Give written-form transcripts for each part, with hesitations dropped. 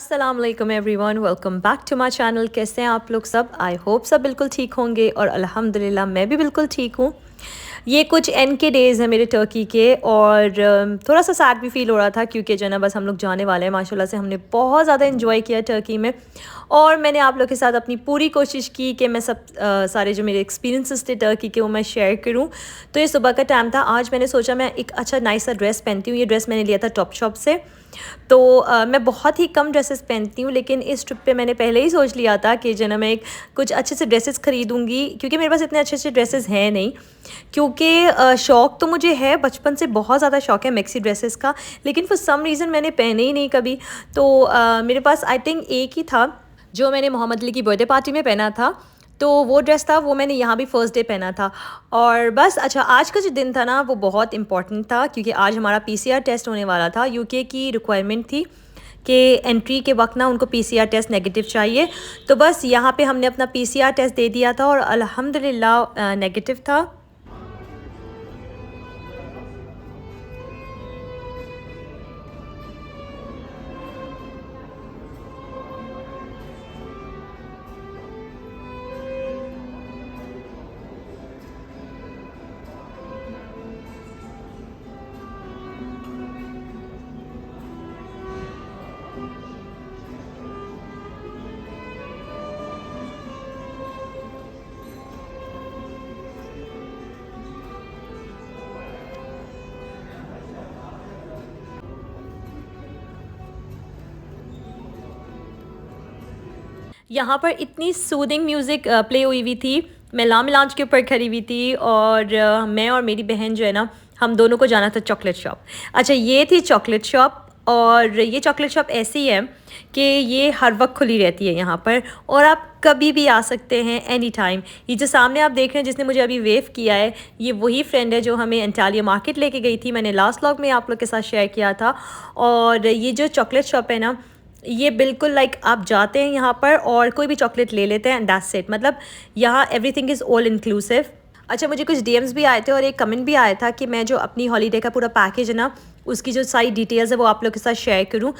अस्सलाम वालेकुम everyone, welcome back to my channel. कैसे हैं आप लोग सब? आई होप सब बिल्कुल ठीक होंगे और अल्हम्दुलिल्लाह मैं भी बिल्कुल ठीक हूँ। ये कुछ एंड के डेज़ हैं मेरे टर्की के और थोड़ा सा सैड भी फील हो रहा था क्योंकि जो है ना बस हम लोग जाने वाले हैं। माशाल्लाह से हमने बहुत ज़्यादा एंजॉय किया टर्की में और मैंने आप लोग के साथ अपनी पूरी कोशिश की कि मैं सब सारे जो मेरे एक्सपीरियंसेस थे टर्की के वो मैं शेयर करूँ। तो ये सुबह का टाइम था, आज मैंने सोचा मैं एक अच्छा नाइस सा ड्रेस पहनती हूँ। ये ड्रेस मैंने लिया था टॉप शॉप से। तो मैं बहुत ही कम ड्रेसेस पहनती हूँ, लेकिन इस ट्रिप पे मैंने पहले ही सोच लिया था कि जो ना मैं एक कुछ अच्छे से ड्रेसेस ख़रीदूँगी क्योंकि मेरे पास इतने अच्छे अच्छे ड्रेसेस हैं नहीं। क्योंकि शौक़ तो मुझे है, बचपन से बहुत ज़्यादा शौक़ है मैक्सी ड्रेसेस का, लेकिन फॉर सम रीज़न मैंने पहने ही नहीं कभी। तो मेरे पास आई थिंक एक ही था जो मैंने मोहम्मद अली की बर्थडे पार्टी में पहना था। तो वो ड्रेस था, वो मैंने यहाँ भी फ़र्स्ट डे पहना था। और बस अच्छा, आज का जो दिन था ना वो बहुत इम्पॉर्टेंट था क्योंकि आज हमारा पीसीआर टेस्ट होने वाला था। यूके की रिक्वायरमेंट थी कि एंट्री के वक्त ना उनको पीसीआर टेस्ट नेगेटिव चाहिए। तो बस यहाँ पे हमने अपना पीसीआर टेस्ट दे दिया था और अल्हम्दुलिल्लाह नेगेटिव था। यहाँ पर इतनी सूदिंग म्यूज़िक प्ले हुई थी। मैं लाम लाउंज के ऊपर खड़ी हुई थी और मैं और मेरी बहन जो है ना, हम दोनों को जाना था चॉकलेट शॉप। अच्छा, ये थी चॉकलेट शॉप और ये चॉकलेट शॉप ऐसी है कि ये हर वक्त खुली रहती है यहाँ पर और आप कभी भी आ सकते हैं एनी टाइम। ये जो सामने आप देख रहे हैं जिसने मुझे अभी वेव किया है, ये वही फ्रेंड है जो हमें एंटालिया मार्केट लेके गई थी। मैंने लास्ट व्लॉग में आप लोग के साथ शेयर किया था। और ये जो चॉकलेट शॉप है ना, ये बिल्कुल लाइक आप जाते हैं यहाँ पर और कोई भी चॉकलेट ले लेते हैं, दैट्स इट। मतलब यहाँ एवरीथिंग इज़ ऑल इंक्लूसिव। अच्छा, मुझे कुछ डीएम्स भी आए थे और एक कमेंट भी आया था कि मैं जो अपनी हॉलीडे का पूरा पैकेज है ना, उसकी जो सारी डिटेल्स है वो आप लोग के साथ शेयर करूं।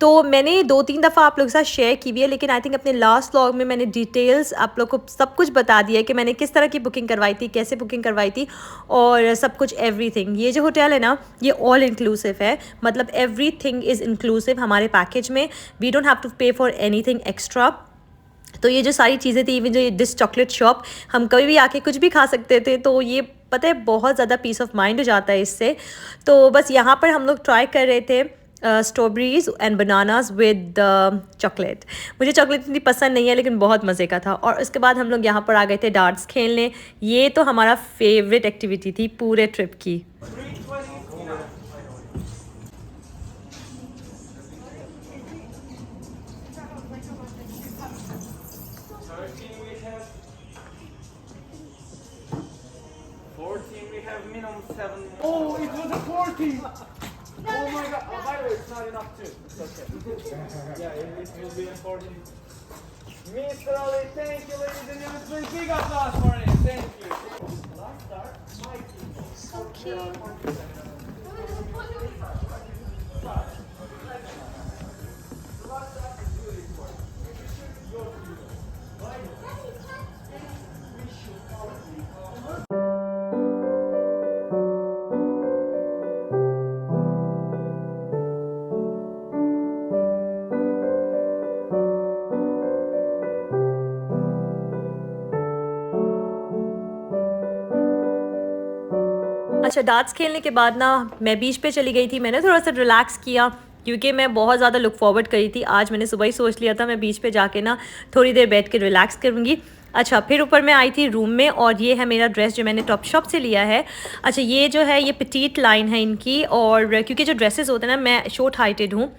तो मैंने 2-3 दफ़ा आप लोग के साथ शेयर की हुई है, लेकिन आई थिंक अपने लास्ट व्लॉग में मैंने डिटेल्स आप लोग को सब कुछ बता दिया है कि मैंने किस तरह की बुकिंग करवाई थी, कैसे बुकिंग करवाई थी और सब कुछ एवरीथिंग। ये जो होटल है ना, ये ऑल इंक्लूसिव है, मतलब एवरीथिंग इज़ इंक्लूसिव हमारे पैकेज में। वी डोंट हैव टू पे फॉर एनीथिंग एक्स्ट्रा। तो ये जो सारी चीज़ें थी, इवन जो ये दिस चॉकलेट शॉप, हम कभी भी आके कुछ भी खा सकते थे। तो ये पता है बहुत ज़्यादा पीस ऑफ माइंड हो जाता है इससे। तो बस यहाँ पर हम लोग ट्राई कर रहे थे strawberries and bananas with chocolate. मुझे चॉकलेट इतनी पसंद नहीं है, लेकिन बहुत मज़े का था। और उसके बाद हम लोग यहाँ पर आ गए थे डार्ट्स खेलने। ये तो हमारा फेवरेट एक्टिविटी थी पूरे ट्रिप की। Oh, it was a 40! Oh my god. Oh, by the way, it's not enough too. It's okay. Yeah, it will be a 40. Mr. Ali, thank you, ladies and gentlemen. Please big applause for him. Thank you. Last start, Mikey. So cute. अच्छा, darts खेलने के बाद ना मैं बीच पे चली गई थी। मैंने थोड़ा सा रिलैक्स किया क्योंकि मैं बहुत ज़्यादा लुक फॉरवर्ड करी थी। आज मैंने सुबह ही सोच लिया था मैं बीच पे जाके ना थोड़ी देर बैठ के रिलैक्स करूँगी। अच्छा, फिर ऊपर मैं आई थी रूम में और ये है मेरा ड्रेस जो मैंने टॉप शॉप से लिया है। अच्छा, ये जो है ये पिटीट लाइन है इनकी। और क्योंकि जो ड्रेसेस होते हैं ना, मैं शॉर्ट हाइटेड हूँ,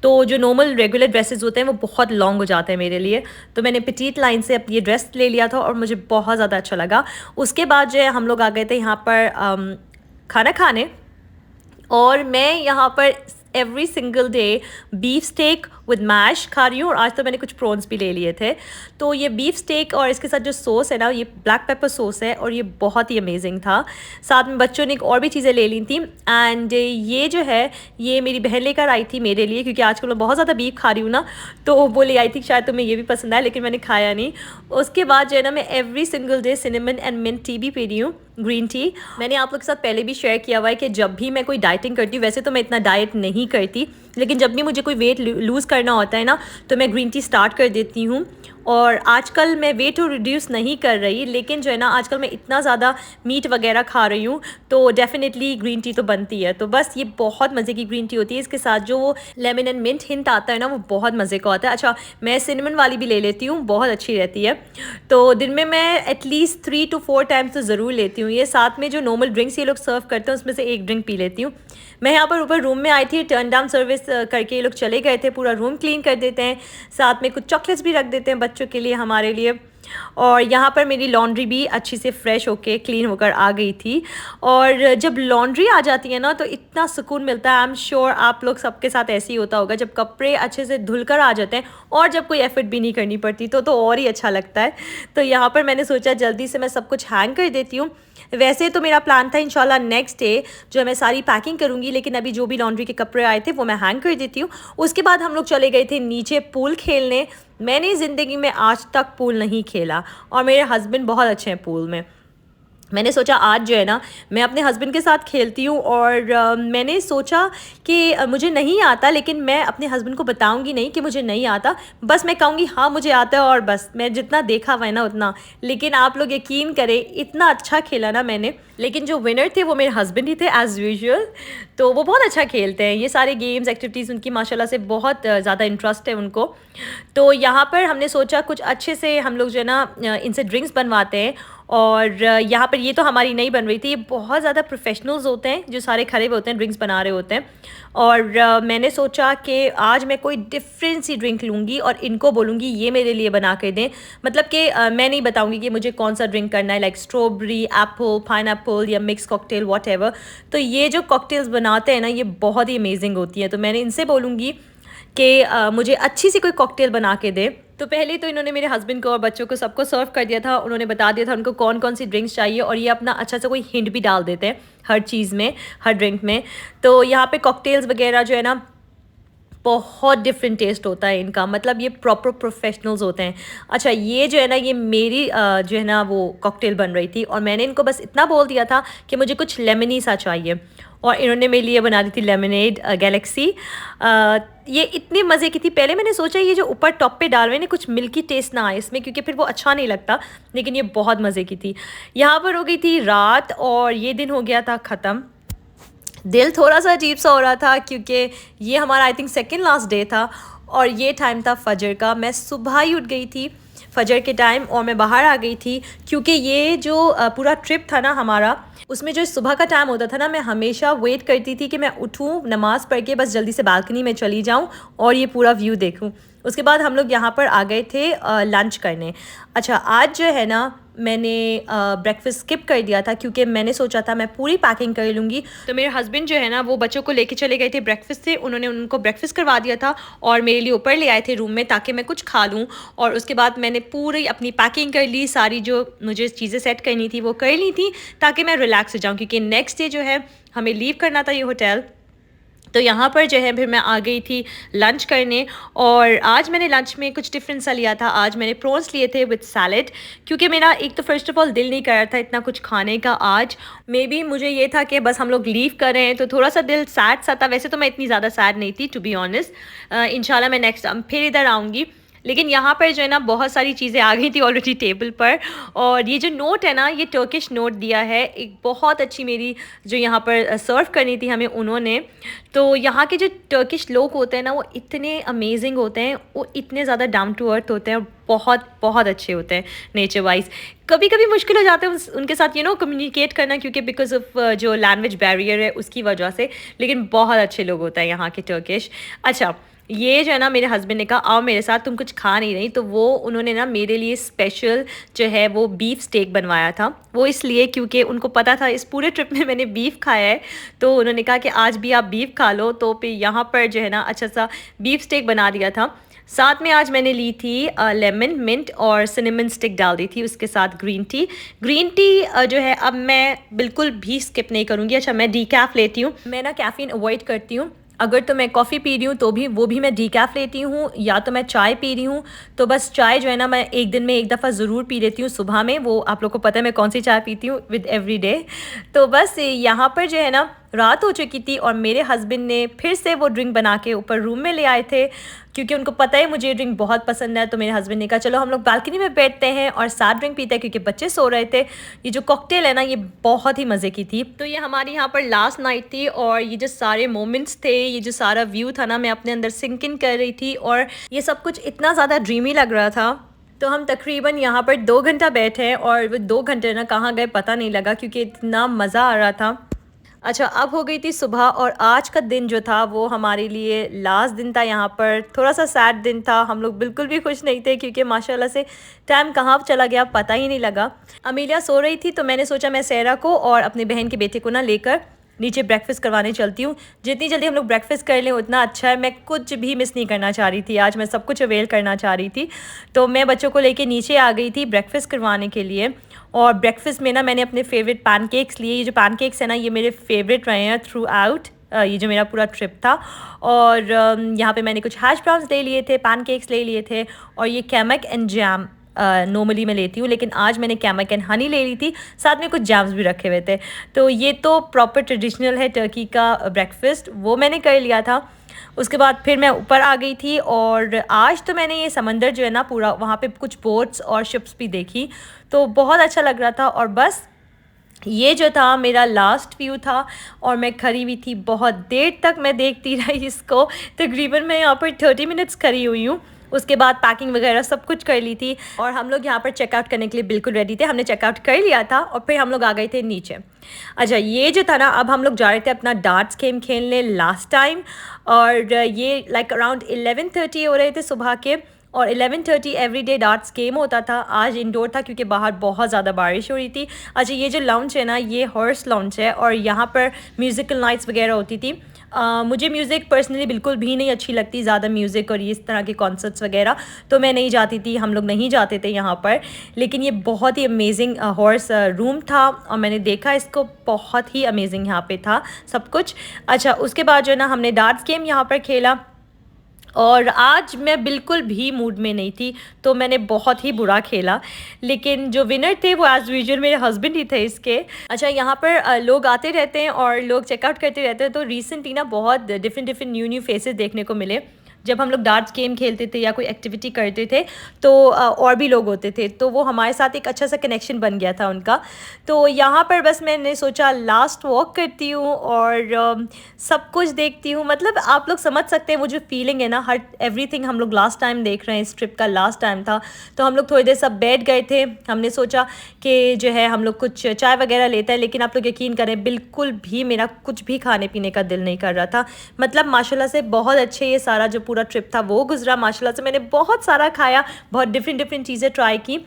तो जो नॉर्मल रेगुलर ड्रेसेस होते हैं वो बहुत लॉन्ग हो जाते हैं मेरे लिए। तो मैंने पिटीट लाइन से अब ये ड्रेस ले लिया था और मुझे बहुत ज़्यादा अच्छा लगा। उसके बाद जो है हम लोग आ गए थे यहाँ पर खाना खाने। और मैं यहाँ पर every single day beef steak with mash खा रही हूँ, और आज तो मैंने कुछ प्रॉन्स भी ले लिए थे। तो ये बीफ स्टेक और इसके साथ जो सॉस है ना, ये ब्लैक पेपर सॉस है, और ये बहुत ही अमेजिंग था। साथ में बच्चों ने और भी चीज़ें ले ली थी। एंड ये जो है ये मेरी बहन लेकर आई थी मेरे लिए, क्योंकि आजकल मैं बहुत ज़्यादा बीफ खा रही हूँ ना, तो वो ले आई थी, शायद तुम्हें ये भी पसंद आया, लेकिन मैंने खाया नहीं। उसके बाद जो है ना मैं every single day cinnamon and mint tea भी पी रही हूँ, ग्रीन टी। मैंने आप लोग के साथ पहले भी शेयर किया हुआ है कि जब भी मैं कोई डाइटिंग करती हूँ, वैसे तो मैं इतना डाइट नहीं करती, लेकिन जब भी मुझे कोई वेट लूज़ करना होता है ना, तो मैं ग्रीन टी स्टार्ट कर देती हूँ। और आजकल मैं वेट तो रिड्यूस नहीं कर रही, लेकिन जो है ना आजकल मैं इतना ज़्यादा मीट वगैरह खा रही हूँ, तो डेफिनेटली ग्रीन टी तो बनती है। तो बस ये बहुत मज़े की ग्रीन टी होती है, इसके साथ जो वो लेमन एंड मिंट हिंट आता है ना, वो बहुत मज़े का होता है। अच्छा, मैं सिनेमन वाली भी ले लेती हूँ, बहुत अच्छी रहती है। तो दिन में मैं एटलीस्ट 3 to 4 टाइम्स तो ज़रूर लेती हूँ ये। साथ में जो नॉर्मल ड्रिंक्स ये लोग सर्व करते हैं, उसमें से एक ड्रिंक पी लेती हूँ। मैं यहाँ पर ऊपर रूम में आई थी, टर्न डाउन सर्विस करके ये लोग चले गए थे, पूरा रूम क्लीन कर देते हैं, साथ में कुछ चॉकलेट्स भी रख देते हैं बच्चों के लिए, हमारे लिए। और यहाँ पर मेरी लॉन्ड्री भी अच्छी से फ्रेश होके क्लीन होकर आ गई थी। और जब लॉन्ड्री आ जाती है ना, तो इतना सुकून मिलता है। आई एम श्योर आप लोग सबके साथ ऐसे ही होता होगा, जब कपड़े अच्छे से धुलकर आ जाते हैं और जब कोई एफर्ट भी नहीं करनी पड़ती, तो और ही अच्छा लगता है। तो यहाँ पर मैंने सोचा जल्दी से मैं सब कुछ हैंग कर देती हूँ। वैसे तो मेरा प्लान था इंशाल्लाह नेक्स्ट डे जो मैं सारी पैकिंग करूँगी, लेकिन अभी जो भी लॉन्ड्री के कपड़े आए थे वो मैं हैंग कर देती हूँ। उसके बाद हम लोग चले गए थे नीचे पूल खेलने। मैंने ज़िंदगी में आज तक पूल नहीं खेला, और मेरे हस्बैंड बहुत अच्छे हैं पूल में। मैंने सोचा आज जो है ना मैं अपने हस्बैंड के साथ खेलती हूँ, और मैंने सोचा कि मुझे नहीं आता, लेकिन मैं अपने हस्बैंड को बताऊँगी नहीं कि मुझे नहीं आता, बस मैं कहूँगी हाँ मुझे आता है, और बस मैं जितना देखा हुआ है ना उतना। लेकिन आप लोग यकीन करें इतना अच्छा खेला ना मैंने, लेकिन जो विनर थे वो मेरे हस्बैंड ही थे एज़ यूजुअल। तो वो बहुत अच्छा खेलते हैं, ये सारे गेम्स एक्टिविटीज़ उनकी माशाल्लाह से बहुत ज़्यादा इंटरेस्ट है उनको। तो यहाँ पर हमने सोचा कुछ अच्छे से हम लोग जो है ना इनसे ड्रिंक्स बनवाते हैं। और यहाँ पर ये तो हमारी नहीं बन रही थी, ये बहुत ज़्यादा प्रोफेशनल्स होते हैं जो सारे खड़े हुए होते हैं, ड्रिंक्स बना रहे होते हैं। और मैंने सोचा कि आज मैं कोई डिफरेंट सी ड्रिंक लूँगी और इनको बोलूँगी ये मेरे लिए बना के दें। मतलब कि मैं नहीं बताऊँगी कि मुझे कौन सा ड्रिंक करना है, लाइक स्ट्रॉबेरी, एप्पल, पाइनएप्पल या मिक्स कॉकटेल व्हाटएवर। तो ये जो कॉकटेल्स बनाते हैं ना, ये बहुत ही अमेजिंग होती है। तो मैंने इनसे बोलूँगी कि मुझे अच्छी सी कोई कॉकटेल बना के दे। तो पहले तो इन्होंने मेरे हस्बैंड को और बच्चों को सबको सर्व कर दिया था, उन्होंने बता दिया था उनको कौन कौन सी ड्रिंक्स चाहिए, और ये अपना अच्छा सा कोई हिंट भी डाल देते हैं हर चीज़ में, हर ड्रिंक में। तो यहाँ पे कॉकटेल्स वगैरह जो है ना बहुत डिफरेंट टेस्ट होता है इनका, मतलब ये प्रॉपर प्रोफेशनल्स होते हैं। अच्छा, ये जो है ना ये मेरी जो है ना वो कॉकटेल बन रही थी, और मैंने इनको बस इतना बोल दिया था कि मुझे कुछ लेमनी सा चाहिए, और इन्होंने मेरे लिए बना दी थी लेमनेड गैलेक्सी। ये इतनी मज़े की थी। पहले मैंने सोचा ये जो ऊपर टॉप पे डाल रहे हैं कुछ मिल्की टेस्ट ना आए इसमें, क्योंकि फिर वो अच्छा नहीं लगता, लेकिन ये बहुत मज़े की थी। यहाँ पर हो गई थी रात और ये दिन हो गया था ख़त्म। दिल थोड़ा सा अजीब सा हो रहा था, क्योंकि ये हमारा I think second last day था, और ये टाइम था फजर का। मैं सुबह ही उठ गई थी फजर के टाइम, और मैं बाहर आ गई थी, क्योंकि ये जो पूरा ट्रिप था ना हमारा, उसमें जो सुबह का टाइम होता था ना, मैं हमेशा वेट करती थी कि मैं उठूँ, नमाज़ पढ़ के बस जल्दी से बालकनी में चली जाऊँ और ये पूरा व्यू देखूँ। उसके बाद हम लोग यहाँ पर आ गए थे लंच करने। अच्छा, आज जो है ना मैंने ब्रेकफास्ट स्किप कर दिया था, क्योंकि मैंने सोचा था मैं पूरी पैकिंग कर लूँगी। तो मेरे हस्बैंड जो है ना वो बच्चों को लेके चले गए थे ब्रेकफास्ट से, उन्होंने उनको ब्रेकफास्ट करवा दिया था और मेरे लिए ऊपर ले आए थे रूम में, ताकि मैं कुछ खा लूँ। और उसके बाद मैंने पूरी अपनी पैकिंग कर ली, सारी जो मुझे चीज़ें सेट करनी थी वो कर ली थी, ताकि मैं रिलैक्स हो जाऊँ, क्योंकि नेक्स्ट डे जो है हमें लीव करना था ये होटल। तो यहाँ पर जो है फिर मैं आ गई थी लंच करने, और आज मैंने लंच में कुछ डिफरेंट सा लिया था। आज मैंने प्रॉन्स लिए थे विद सैलेड, क्योंकि मेरा एक तो फर्स्ट ऑफ ऑल दिल नहीं कर रहा था इतना कुछ खाने का आज। मे बी मुझे ये था कि बस हम लोग लीव कर रहे हैं, तो थोड़ा सा दिल सैड सा था। वैसे तो मैं इतनी ज़्यादा सैड नहीं थी टू बी ऑनेस्ट। इंशाल्लाह मैं नेक्स्ट टाइम फिर इधर आऊँगी। लेकिन यहाँ पर जो है ना बहुत सारी चीज़ें आ गई थी ऑलरेडी टेबल पर, और ये जो नोट है ना ये टर्किश नोट दिया है, एक बहुत अच्छी मेरी जो यहाँ पर सर्व करनी थी हमें उन्होंने। तो यहाँ के जो टर्किश लोग होते हैं ना वो इतने अमेजिंग होते हैं, वो इतने ज़्यादा डाउन टू अर्थ होते हैं, और बहुत बहुत अच्छे होते हैं नेचर वाइज। कभी कभी मुश्किल हो जाता है उनके साथ कम्युनिकेट करना, क्योंकि बिकॉज ऑफ जो लैंग्वेज बैरियर है उसकी वजह से, लेकिन बहुत अच्छे लोग होते हैं यहाँ के टर्किश। अच्छा, ये जो है ना मेरे हस्बैंड ने कहा आओ मेरे साथ, तुम कुछ खा नहीं रही, तो वो उन्होंने ना मेरे लिए स्पेशल जो है वो बीफ स्टेक बनवाया था। वो इसलिए क्योंकि उनको पता था इस पूरे ट्रिप में मैंने बीफ खाया है, तो उन्होंने कहा कि आज भी आप बीफ खा लो, तो फिर यहाँ पर जो है ना अच्छा सा बीफ स्टेक बना दिया था। साथ में आज मैंने ली थी लेमन मिंट और सिनेमन स्टिक डाल दी थी, उसके साथ ग्रीन टी। ग्रीन टी जो है अब मैं बिल्कुल भी स्किप नहीं करूँगी। अच्छा, मैं डीकैफ लेती हूँ, मैं ना कैफ़ीन अवॉइड करती हूँ। अगर तो मैं कॉफ़ी पी रही हूँ तो भी वो भी मैं डीकैफ लेती हूँ, या तो मैं चाय पी रही हूँ तो बस चाय जो है ना मैं एक दिन में एक दफ़ा ज़रूर पी लेती हूँ सुबह में। वो आप लोग को पता है मैं कौन सी चाय पीती हूँ विद एवरी डे। तो बस यहाँ पर जो है ना रात हो चुकी थी और मेरे हस्बैंड ने फिर से वो ड्रिंक बना के ऊपर रूम में ले आए थे, क्योंकि उनको पता है मुझे ये ड्रिंक बहुत पसंद है। तो मेरे हस्बैंड ने कहा चलो हम लोग बालकनी में बैठते हैं और साथ ड्रिंक पीते हैं, क्योंकि बच्चे सो रहे थे। ये जो कॉकटेल है ना ये बहुत ही मज़े की थी। तो ये हमारी यहाँ पर लास्ट नाइट थी और ये जो सारे मोमेंट्स थे, ये जो सारा व्यू था ना, मैं अपने अंदर सिंक इन कर रही थी और ये सब कुछ इतना ज़्यादा ड्रीमी लग रहा था। तो हम तकरीबन यहाँ पर 2 घंटा बैठे और वो 2 घंटे ना कहाँ गए पता नहीं लगा, क्योंकि इतना मज़ा आ रहा था। अच्छा, अब हो गई थी सुबह और आज का दिन जो था वो हमारे लिए लास्ट दिन था। यहाँ पर थोड़ा सा सैड दिन था, हम लोग बिल्कुल भी खुश नहीं थे, क्योंकि माशाल्लाह से टाइम कहाँ चला गया पता ही नहीं लगा। अमीलिया सो रही थी तो मैंने सोचा मैं सहरा को और अपने बहन के बेटे को ना लेकर नीचे ब्रेकफास्ट करवाने चलती हूँ। जितनी जल्दी हम लोग ब्रेकफास्ट कर लें उतना अच्छा है। मैं कुछ भी मिस नहीं करना चाह रही थी, आज मैं सब कुछ अवेल करना चाह रही थी। तो मैं बच्चों को लेके नीचे आ गई थी ब्रेकफास्ट करवाने के लिए। और ब्रेकफास्ट में ना मैंने अपने फेवरेट पैनकेक्स लिए। ये जो पैनकेक्स है ना ये मेरे फेवरेट रहे हैं थ्रू आउट ये जो मेरा पूरा ट्रिप था। और यहाँ पे मैंने कुछ हैश ब्राउन्स ले लिए थे, पैनकेक्स ले लिए थे, और ये कैमक एंड जैम नॉर्मली मैं लेती हूँ, लेकिन आज मैंने कैमक एंड हनी ले ली थी, साथ में कुछ जैम्स भी रखे हुए थे। तो ये तो प्रॉपर ट्रेडिशनल है टर्की का ब्रेकफास्ट, वो मैंने कर लिया था। उसके बाद फिर मैं ऊपर आ गई थी और आज तो मैंने ये समंदर जो है ना पूरा, वहाँ पे कुछ बोट्स और शिप्स भी देखी, तो बहुत अच्छा लग रहा था। और बस ये जो था मेरा लास्ट व्यू था और मैं खड़ी हुई थी बहुत देर तक, मैं देखती रही इसको। तकरीबन मैं यहाँ पर 30 मिनट्स खड़ी हुई हूँ। उसके बाद पैकिंग वगैरह सब कुछ कर ली थी और हम लोग यहाँ पर चेकआउट करने के लिए बिल्कुल रेडी थे। हमने चेकआउट कर लिया था और फिर हम लोग आ गए थे नीचे। अच्छा, ये जो था ना अब हम लोग जा रहे थे अपना डार्ट्स गेम खेलने लास्ट टाइम, और ये लाइक अराउंड 11:30 हो रहे थे सुबह के, और 11:30 एवरीडे डार्ट्स गेम होता था। आज इंडोर था क्योंकि बाहर बहुत ज़्यादा बारिश हो रही थी। अच्छा, ये जो लाउंज है ना ये हॉर्स लाउंज है और यहाँ पर म्यूज़िकल नाइट्स वगैरह होती थी। मुझे म्यूज़िक पर्सनली बिल्कुल भी नहीं अच्छी लगती, ज़्यादा म्यूज़िक और ये इस तरह के कॉन्सर्ट्स वगैरह, तो मैं नहीं जाती थी, हम लोग नहीं जाते थे यहाँ पर। लेकिन ये बहुत ही अमेजिंग हॉर्स रूम था और मैंने देखा इसको, बहुत ही अमेजिंग यहाँ पे था सब कुछ। अच्छा, उसके बाद जो है ना हमने डार्ट्स गेम यहाँ पर खेला और आज मैं बिल्कुल भी मूड में नहीं थी, तो मैंने बहुत ही बुरा खेला। लेकिन जो विनर थे वो एज़ यूजुअल मेरे हस्बैंड ही थे इसके। अच्छा, यहाँ पर लोग आते रहते हैं और लोग चेकआउट करते रहते हैं, तो रिसेंटली ना बहुत डिफरेंट न्यू फेसेस देखने को मिले। जब हम लोग डार्ट्स गेम खेलते थे या कोई एक्टिविटी करते थे तो और भी लोग होते थे, तो वो हमारे साथ एक अच्छा सा कनेक्शन बन गया था उनका। तो यहाँ पर बस मैंने सोचा लास्ट वॉक करती हूँ और सब कुछ देखती हूँ। मतलब आप लोग समझ सकते हैं वो जो फीलिंग है ना, हर एवरीथिंग हम लोग लास्ट टाइम देख रहे हैं, इस ट्रिप का लास्ट टाइम था। तो हम लोग थोड़ी देर सब बैठ गए थे, हमने सोचा कि जो है हम लोग कुछ चाय वगैरह लेते हैं, लेकिन आप लोग यकीन करें बिल्कुल भी मेरा कुछ भी खाने पीने का दिल नहीं कर रहा था। मतलब माशाल्लाह से बहुत अच्छे ये सारा जो पूरा ट्रिप था वो गुजरा। माशाल्लाह से मैंने बहुत सारा खाया, बहुत डिफरेंट चीज़ें ट्राई की।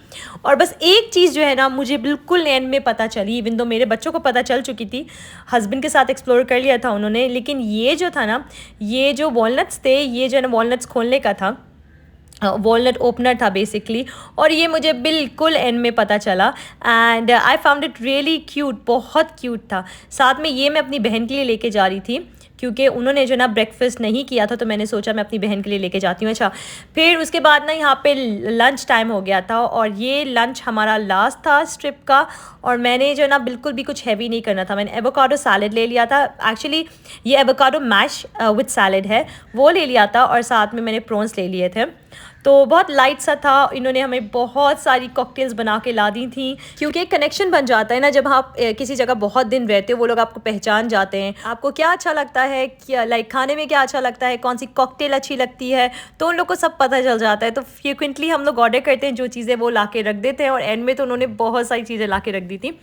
और बस एक चीज़ जो है ना मुझे बिल्कुल एंड में पता चली, इवन तो मेरे बच्चों को पता चल चुकी थी, हस्बैंड के साथ एक्सप्लोर कर लिया था उन्होंने, लेकिन ये जो था ना, ये जो वॉलनट्स थे, ये जो है ना वॉलनट्स खोलने का था, वॉलनट ओपनर था बेसिकली, और ये मुझे बिल्कुल एंड में पता चला and I found it really cute, बहुत क्यूट था। साथ में ये मैं अपनी बहन के लिए लेके जा रही थी क्योंकि उन्होंने जो ना ब्रेकफास्ट नहीं किया था, तो मैंने सोचा मैं अपनी बहन के लिए लेके जाती हूँ। अच्छा, फिर उसके बाद ना यहाँ पे लंच टाइम हो गया था और ये लंच हमारा लास्ट था इस ट्रिप का, और मैंने जो ना बिल्कुल भी कुछ हैवी नहीं करना था। मैंने एवोकाडो सैलेड ले लिया था, एक्चुअली ये एवोकाडो मैश विद सैलेड है, वो ले लिया था, और साथ में मैंने प्रॉन्स ले लिए थे। तो बहुत लाइट सा था। इन्होंने हमें बहुत सारी कॉकटेल्स बना के ला दी थी, क्योंकि एक कनेक्शन बन जाता है ना जब आप किसी जगह बहुत दिन रहते हो, वो लोग आपको पहचान जाते हैं। आपको क्या अच्छा लगता है, क्या लाइक खाने में क्या अच्छा लगता है, कौन सी कॉकटेल अच्छी लगती है, तो उन लोग को सब पता चल जाता है। तो फ्रिक्वेंटली हम लोग ऑर्डर करते हैं जो चीज़ें, वो ला के रख देते हैं, और एंड में तो उन्होंने बहुत सारी चीज़ें ला के रख दी थी।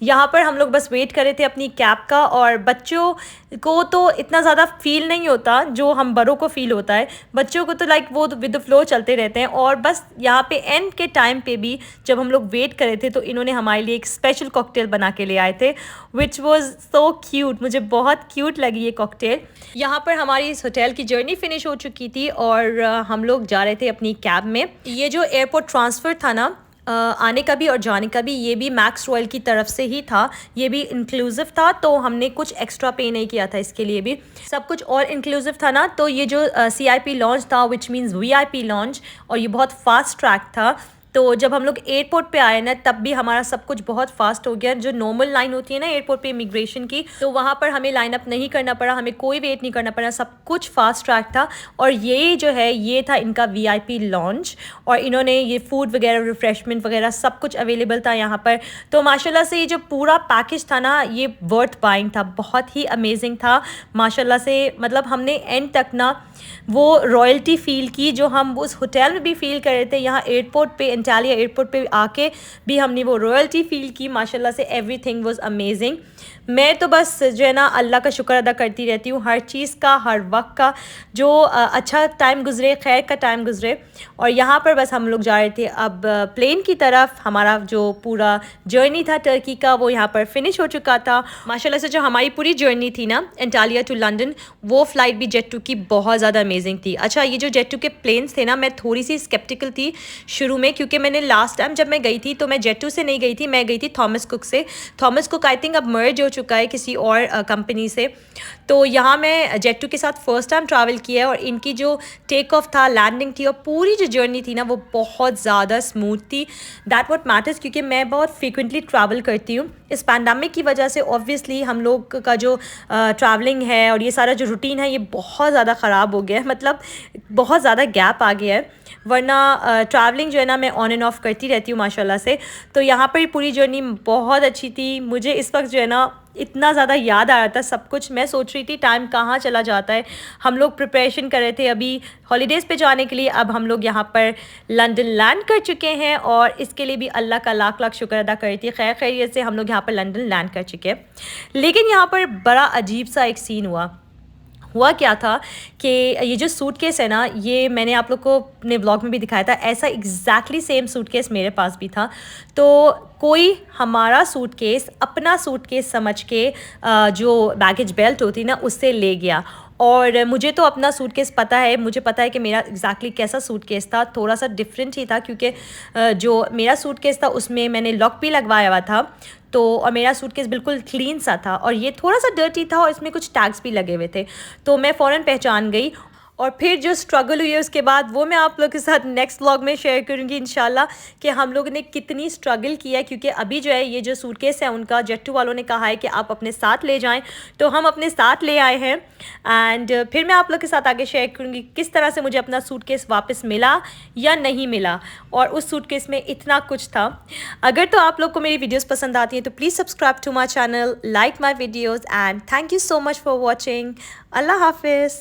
यहाँ पर हम लोग बस वेट कर रहे थे अपनी कैब का, और बच्चों को तो इतना ज़्यादा फील नहीं होता जो हम बड़ों को फील होता है। बच्चों को तो लाइक वो विद द फ्लो चलते रहते हैं। और बस यहाँ पे एंड के टाइम पे भी जब हम लोग वेट कर रहे थे, तो इन्होंने हमारे लिए एक स्पेशल कॉकटेल बना के ले आए थे, विच वॉज सो क्यूट। मुझे बहुत क्यूट लगी ये कॉकटेल। यहाँ पर हमारी इस होटल की जर्नी फिनिश हो चुकी थी, और हम लोग जा रहे थे अपनी कैब में। ये जो एयरपोर्ट ट्रांसफ़र था ना, आने का भी और जाने का भी, ये भी मैक्स रॉयल की तरफ से ही था। ये भी इंक्लूसिव था, तो हमने कुछ एक्स्ट्रा पे नहीं किया था इसके लिए भी। सब कुछ और इंक्लूसिव था ना। तो ये जो CIP लॉन्च था, विच मीन्स VIP लॉन्च, और ये बहुत फास्ट ट्रैक था। तो जब हम लोग एयरपोर्ट पे आए ना, तब भी हमारा सब कुछ बहुत फास्ट हो गया। जो नॉर्मल लाइन होती है ना एयरपोर्ट पे इमिग्रेशन की, तो वहाँ पर हमें लाइन अप नहीं करना पड़ा, हमें कोई वेट नहीं करना पड़ा, सब कुछ फास्ट ट्रैक था। और ये जो है, ये था इनका VIP लॉन्च, और इन्होंने ये फूड वगैरह, रिफ्रेशमेंट वगैरह सब कुछ अवेलेबल था यहाँ पर। तो माशाल्लाह से ये जो पूरा पैकेज था ना, ये वर्थ बाइंग था, बहुत ही अमेजिंग था माशाल्लाह से। मतलब हमने एंड तक ना वो रॉयल्टी फ़ील की जो हम उस होटल में भी फ़ील कर रहे थे। यहाँ एयरपोर्ट पे, एंटालिया एयरपोर्ट पे आके भी हमने वो रॉयल्टी फ़ील की। माशाल्लाह से एवरीथिंग वाज अमेजिंग। मैं तो बस जो है ना अल्लाह का शुक्र अदा करती रहती हूँ, हर चीज़ का, हर वक्त का, जो अच्छा टाइम गुज़रे, खैर का टाइम गुज़रे। और यहाँ पर बस हम लोग जा रहे थे अब प्लेन की तरफ। हमारा जो पूरा जर्नी था टर्की का, वो यहाँ पर फिनिश हो चुका था माशाल्लाह से। जो हमारी पूरी जर्नी थी ना एंटालिया टू लंदन, वो फ़्लाइट भी जेट2 की बहुत ज़्यादा अमेजिंग थी। अच्छा, ये जो जेट2 के प्लेन्स थे ना, मैं थोड़ी सी स्केप्टिकल थी शुरू में, क्योंकि मैंने लास्ट टाइम जब मैं गई थी तो मैं जेट2 से नहीं गई थी, मैं गई थी थॉमस कुक से। थॉमस कुक आई थिंक अब मर्ज हो चुका है किसी और कंपनी से। तो यहाँ मैं जेट2 के साथ फ़र्स्ट टाइम ट्रैवल किया है, और इनकी जो टेक ऑफ था, लैंडिंग थी, और पूरी जो जर्नी थी ना, वो बहुत ज़्यादा स्मूथ थी। दैट व्हाट मैटर्स, क्योंकि मैं बहुत फ्रीक्वेंटली ट्रैवल करती हूँ। इस पैंडमिक की वजह से ऑब्वियसली हम लोग का जो ट्रैवलिंग है और ये सारा जो रूटीन है, ये बहुत ज़्यादा ख़राब हो गया है। मतलब बहुत ज़्यादा गैप आ गया है, वरना ट्रैवलिंग जो है ना मैं ऑन एंड ऑफ करती रहती हूँ माशाल्लाह से। तो यहाँ पर पूरी जर्नी बहुत अच्छी थी। मुझे इस वक्त जो है ना इतना ज़्यादा याद आ रहा था सब कुछ। मैं सोच रही थी टाइम कहाँ चला जाता है। हम लोग प्रिपरेशन कर रहे थे अभी हॉलीडेज़ पे जाने के लिए। अब हम लोग यहाँ पर लंदन लैंड कर चुके हैं, और इसके लिए भी अल्लाह का लाख लाख शुक्र अदा करी थी। खैर खैरियत से हम लोग यहाँ पर लंदन लैंड कर चुके हैं। लेकिन यहाँ पर बड़ा अजीब सा एक सीन हुआ क्या था कि ये जो सूटकेस है ना, ये मैंने आप लोग को अपने व्लॉग में भी दिखाया था। ऐसा एग्जैक्टली सेम सूटकेस मेरे पास भी था। तो कोई हमारा सूटकेस अपना सूटकेस समझ के जो बैगेज बेल्ट होती ना, उससे ले गया। और मुझे तो अपना सूटकेस पता है, मुझे पता है कि मेरा एग्जैक्टली कैसा सूटकेस था। थोड़ा सा डिफरेंट ही था, क्योंकि जो मेरा सूटकेस था उसमें मैंने लॉक भी लगवाया हुआ था। तो और मेरा सूटकेस बिल्कुल क्लीन सा था, और ये थोड़ा सा डर्टी था, और इसमें कुछ टैग्स भी लगे हुए थे। तो मैं फ़ौरन पहचान गई। और फिर जो स्ट्रगल हुई है उसके बाद, वो मैं आप लोग के साथ नेक्स्ट व्लॉग में शेयर करूँगी इंशाल्लाह, कि हम लोग ने कितनी स्ट्रगल किया है। क्योंकि अभी जो है ये जो सूटकेस है उनका जेट2 वालों ने कहा है कि आप अपने साथ ले जाएं, तो हम अपने साथ ले आए हैं। एंड फिर मैं आप लोग के साथ आगे शेयर करूँगी किस तरह से मुझे अपना सूटकेस वापस मिला या नहीं मिला, और उस सूटकेस में इतना कुछ था। अगर तो आप लोग को मेरी वीडियोज़ पसंद आती हैं तो please subscribe to my channel, like my videos, and thank you so much for watching. अल्लाह हाफिज़।